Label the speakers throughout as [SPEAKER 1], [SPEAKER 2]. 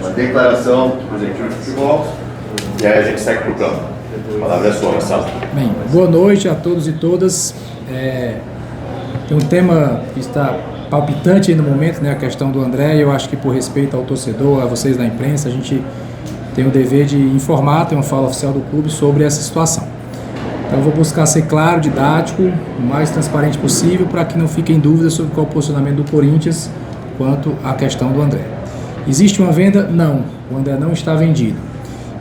[SPEAKER 1] uma declaração do presidente de futebol e aí a gente segue para o campo. A palavra é sua, Marcelo.
[SPEAKER 2] Bem, boa noite a todos e todas. Tem um tema que está palpitante aí no momento, né, a questão do André. Eu acho que por respeito ao torcedor, a vocês da imprensa, a gente tem o dever de informar, tem uma fala oficial do clube sobre essa situação. Então eu vou buscar ser claro, didático, o mais transparente possível, para que não fiquem dúvidas sobre qual é o posicionamento do Corinthians quanto à questão do André. Existe uma venda? Não. O André não está vendido.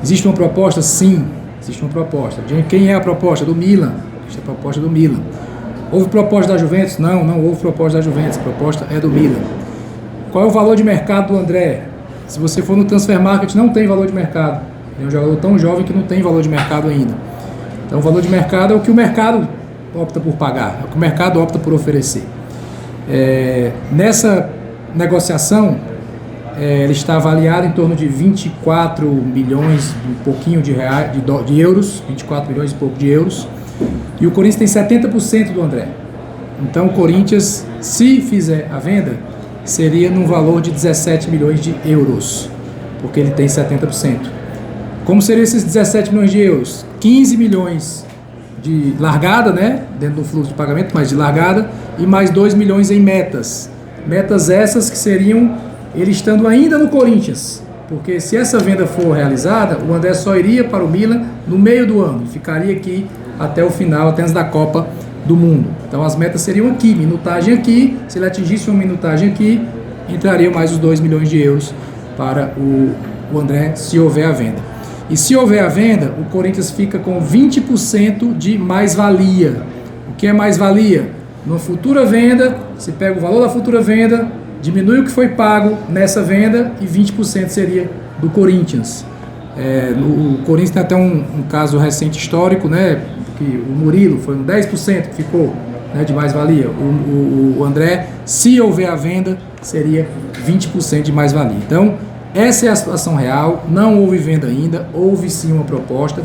[SPEAKER 2] Existe uma proposta? Sim. Existe uma proposta. De quem é a proposta? Do Milan. Esta é a proposta do Milan. Houve proposta da Juventus? Não, não houve proposta da Juventus. A proposta é do Milan. Qual é o valor de mercado do André? Se você for no Transfer Market, não tem valor de mercado. É um jogador tão jovem que não tem valor de mercado ainda. Então o valor de mercado é o que o mercado opta por pagar, é o que o mercado opta por oferecer. Nessa negociação, ele está avaliado em torno de 24 milhões e pouquinho de euros, 24 milhões e pouco de euros, e o Corinthians tem 70% do André. Então o Corinthians, se fizer a venda, seria num valor de 17 milhões de euros, porque ele tem 70%. Como seriam esses 17 milhões de euros? 15 milhões de largada, né, dentro do fluxo de pagamento, mas de largada, e mais 2 milhões em metas. Metas essas que seriam ele estando ainda no Corinthians, porque se essa venda for realizada, o André só iria para o Milan no meio do ano, ficaria aqui até o final, até antes da Copa do Mundo. Então as metas seriam aqui, minutagem aqui, se ele atingisse uma minutagem aqui, entrariam mais os 2 milhões de euros para o André, se houver a venda. E se houver a venda, o Corinthians fica com 20% de mais-valia. O que é mais-valia? Numa futura venda, você pega o valor da futura venda, diminui o que foi pago nessa venda e 20% seria do Corinthians. O Corinthians tem até um caso recente histórico, né, que o Murilo foi um 10% que ficou, né, de mais-valia. O André, se houver a venda, seria 20% de mais-valia. Então, essa é a situação real, não houve venda ainda, houve sim uma proposta.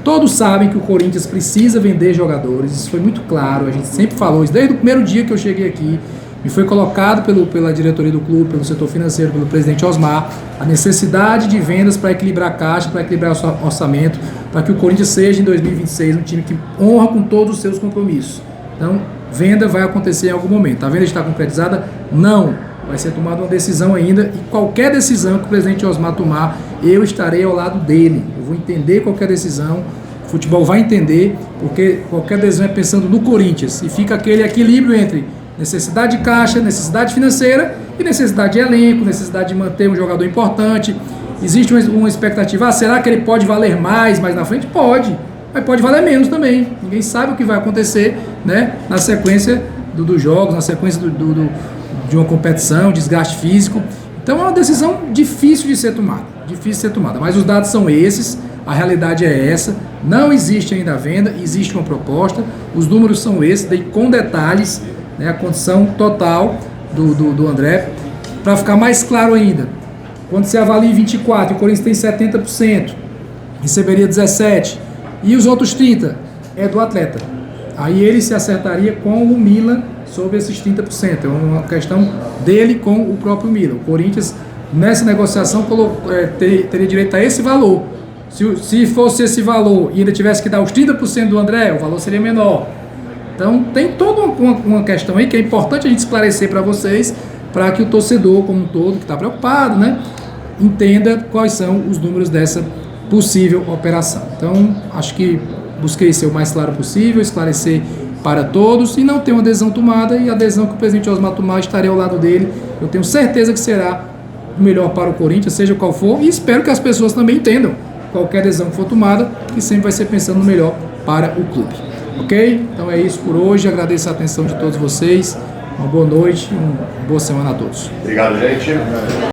[SPEAKER 2] Todos sabem que o Corinthians precisa vender jogadores, isso foi muito claro, a gente sempre falou isso desde o primeiro dia que eu cheguei aqui, e foi colocado pela diretoria do clube, pelo setor financeiro, pelo presidente Osmar, a necessidade de vendas para equilibrar a caixa, para equilibrar o orçamento, para que o Corinthians seja em 2026 um time que honra com todos os seus compromissos. Então, venda vai acontecer em algum momento. A venda está concretizada? Não. Vai ser tomada uma decisão ainda, e qualquer decisão que o presidente Osmar tomar, eu estarei ao lado dele. Eu vou entender qualquer decisão, o futebol vai entender, porque qualquer decisão é pensando no Corinthians, e fica aquele equilíbrio entre necessidade de caixa, necessidade financeira e necessidade de elenco, necessidade de manter um jogador importante. Existe uma expectativa, será que ele pode valer mais na frente? Pode, mas pode valer menos também. Ninguém sabe o que vai acontecer, né, na sequência dos jogos, na sequência de uma competição, desgaste físico. Então é uma decisão difícil de ser tomada, mas os dados são esses, a realidade é essa, não existe ainda a venda, existe uma proposta, os números são esses, daí com detalhes, né, a condição total do André. Para ficar mais claro ainda, quando você avalia 24 e o Corinthians tem 70%, receberia 17%, e os outros 30% é do atleta. Aí ele se acertaria com o Milan sobre esses 30%. É uma questão dele com o próprio Milan. O Corinthians, nessa negociação, teria direito a esse valor. Se fosse esse valor e ainda tivesse que dar os 30% do André, o valor seria menor. Então tem toda uma questão aí que é importante a gente esclarecer para vocês, para que o torcedor como um todo, que está preocupado, né, entenda quais são os números dessa possível operação. Então acho que busquei ser o mais claro possível, esclarecer para todos e não ter uma decisão tomada, e a decisão que o presidente Osmar tomar, estarei ao lado dele. Eu tenho certeza que será o melhor para o Corinthians, seja qual for, e espero que as pessoas também entendam qualquer decisão que for tomada, que sempre vai ser pensando no melhor para o clube. Ok? Então é isso por hoje, agradeço a atenção de todos vocês, uma boa noite, uma boa semana a todos.
[SPEAKER 1] Obrigado, gente.